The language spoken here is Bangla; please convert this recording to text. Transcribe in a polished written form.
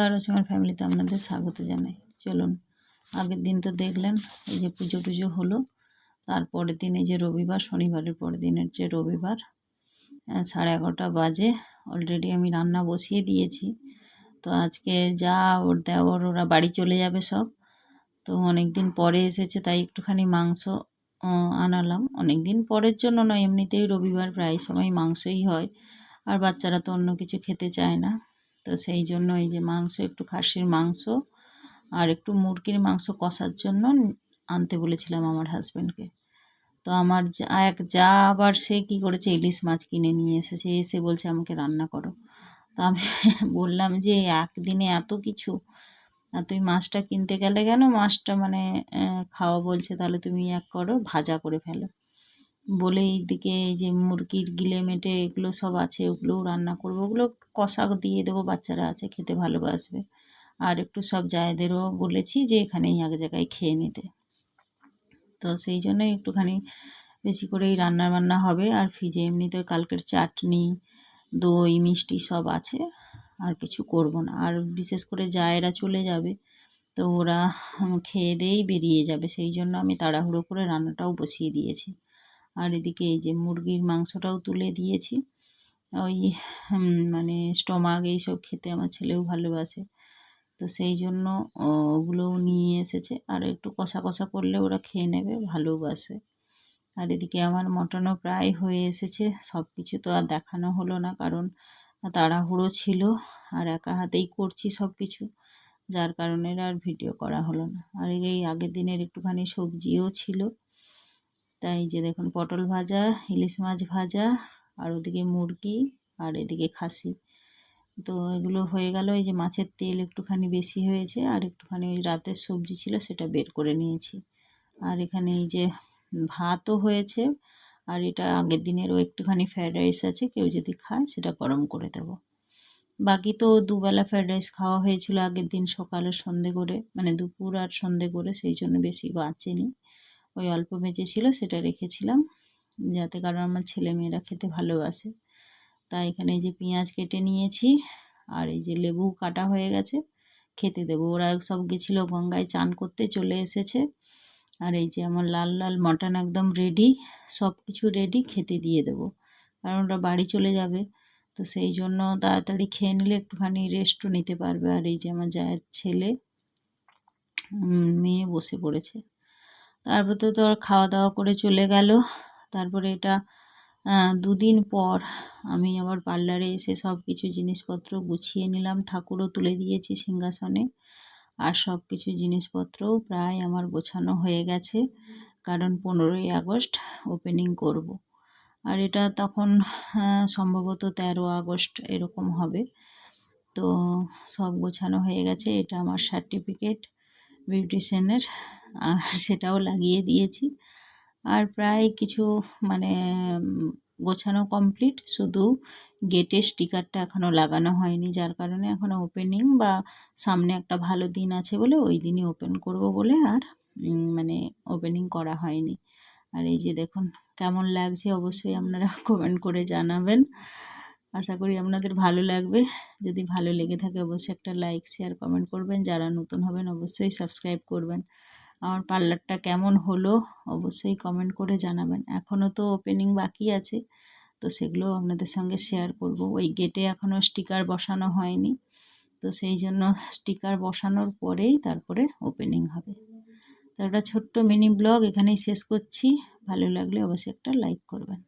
নমস্কার, রসিমার ফ্যামিলিতে আপনাদের স্বাগত জানাই। চলুন, আগের দিন তো দেখলেন এই যে পুজো টুজো হলো, তারপরের দিন এই যে রবিবার, শনিবারের পরের দিনের যে রবিবার 11:30 বাজে। অলরেডি আমি রান্না বসিয়ে দিয়েছি। তো আজকে যা ওর দেওর ওরা বাড়ি চলে যাবে সব, তো অনেক দিন পরে এসেছে তাই একটুখানি মাংস আনালাম। অনেক দিন পরের জন্য নয়, এমনিতেই রবিবার প্রায় সময় মাংসই হয়, আর বাচ্চারা তো অন্য কিছু খেতে চায় না। তো সেই জন্য এই যে মাংস, একটু খাসির মাংস আর একটু মুরগির মাংস কষার জন্য আনতে বলেছিলাম আমার হাজব্যান্ডকে। তো আমার যা আবার সে কী করেছে, ইলিশ মাছ কিনে নিয়ে এসেছে, এসে বলছে আমাকে রান্না করো। তো আমি বললাম যে একদিনে এত কিছু, আর তুমি মাছটা কিনতে গেলে কেন, মাছটা মানে খাওয়া বলছে, তাহলে তুমি এক করো, ভাজা করে ফেলো বলে এইদিকে এই যে মুরগির গিলে মেটে এগুলো সব আছে, ওগুলোও রান্না করবো, ওগুলো কষা দিয়ে দেবো, বাচ্চারা আছে খেতে ভালোবাসবে। আর একটু সব জায়েদেরও বলেছি যে এখানেই এক জায়গায় খেয়ে নিতে। তো সেই জন্যই একটুখানি বেশি করেই রান্না হবে। আর ফ্রিজে এমনিতে কালকের চাটনি, দই, মিষ্টি সব আছে, আর কিছু করব না। আর বিশেষ করে জায়েরা চলে যাবে, তো ওরা খেয়ে দিয়েই বেরিয়ে যাবে, সেই জন্য আমি তাড়াহুড়ো করে রান্নাটাও বসিয়ে দিয়েছি। আর এদিকে এই যে মুরগির মাংসটাও তুলে দিয়েছি। ওই মানে স্টমাক এইসব খেতে আমার ছেলেও ভালোবাসে, তো সেই জন্য ওগুলোও নিয়ে এসেছে। আর একটু কষা কষা করলে ওরা খেয়ে নেবে, ভালোবাসে। আর এদিকে আমার মটনও প্রায় হয়ে এসেছে। সব কিছু তো আর দেখানো হলো না, কারণ তাড়াহুড়ো ছিল আর একা হাতেই করছি সব কিছু, যার কারণে আর ভিডিও করা হলো না। আর এই আগের দিনের একটুখানি সবজিও ছিল, তাই যে দেখুন পটল ভাজা, ইলিশ মাছ ভাজা, আর ওদিকে মুরগি, আর এদিকে খাসি। তো এগুলো হয়ে গেল। এই যে মাছের তেল একটুখানি বেশি হয়েছে, আর একটুখানি ওই রাতের সবজি ছিল সেটা বের করে নিয়েছি। আর এখানে এই যে ভাতও হয়েছে, আর এটা আগের দিনেরও একটুখানি ফ্রায়েড রাইস আছে, কেউ যদি খায় সেটা গরম করে দেবো। বাকি তো দুবেলা ফ্রায়েড রাইস খাওয়া হয়েছিল আগের দিন সকালে সন্ধে করে, মানে দুপুর আর সন্ধে করে, সেই জন্য বেশি বাঁচেনি। ওই অল্প বেঁচেছিল, সেটা রেখেছিলাম যাতে, কারণ আমার ছেলেমেয়েরা খেতে ভালোবাসে। তাই এখানে এই যে পেঁয়াজ কেটে নিয়েছি, আর এই যে লেবু কাটা হয়ে গেছে, খেতে দেবো। ওরা সব গেছিলো গঙ্গায় চান করতে, চলে এসেছে। আর এই যে আমার লাল লাল মটন একদম রেডি, সব কিছু রেডি, খেতে দিয়ে দেবো, কারণ ওরা বাড়ি চলে যাবে। তো সেই জন্য তাড়াতাড়ি খেয়ে নিলে একটুখানি রেস্টও নিতে পারবে। আর এই যে আমার জায়ের ছেলে, মেয়ে বসে পড়েছে। তারপর তো আর খাওয়া দাওয়া করে চলে গেল। তারপরে এটা 2 দিন পর আমি আবার পার্লারে এসে সব কিছু জিনিসপত্র গুছিয়ে নিলাম, ঠাকুরও তুলে দিয়েছি সিংহাসনে, আর সব কিছু জিনিসপত্রও প্রায় আমার গোছানো হয়ে গেছে, কারণ 15ই আগস্ট ওপেনিং করব। আর এটা তখন সম্ভবত 13 আগস্ট এরকম হবে। তো সব গোছানো হয়ে গেছে। এটা আমার সার্টিফিকেট বিউটিশিয়ানের, আর সেটাও লাগিয়ে দিয়েছি। আর প্রায় কিছু মানে গোছানো কমপ্লিট, শুধু গেটের স্টিকারটা এখনও লাগানো হয়নি, যার কারণে এখনও ওপেনিং বা সামনে একটা ভালো দিন আছে বলে ওই দিনই ওপেন করব বলে আর মানে ওপেনিং করা হয়নি। আর এই যে দেখুন কেমন লাগছে, অবশ্যই আপনারা কমেন্ট করে জানাবেন। আশা করি আপনাদের ভালো লাগবে। যদি ভালো লেগে থাকে অবশ্যই একটা লাইক, শেয়ার, কমেন্ট করবেন। যারা নতুন হবেন অবশ্যই সাবস্ক্রাইব করবেন। আমার পার্লারটা কেমন হলো অবশ্যই কমেন্ট করে জানাবেন। এখনও তো ওপেনিং বাকি আছে, তো সেগুলোও আপনাদের সঙ্গে শেয়ার করব। ওই গেটে এখনও স্টিকার বসানো হয়নি, তো সেই জন্য স্টিকার বসানোর পরেই তারপরে ওপেনিং হবে। তো একটা ছোট্ট মিনি ব্লগ এখানেই শেষ করছি। ভালো লাগলে অবশ্যই একটা লাইক করবেন।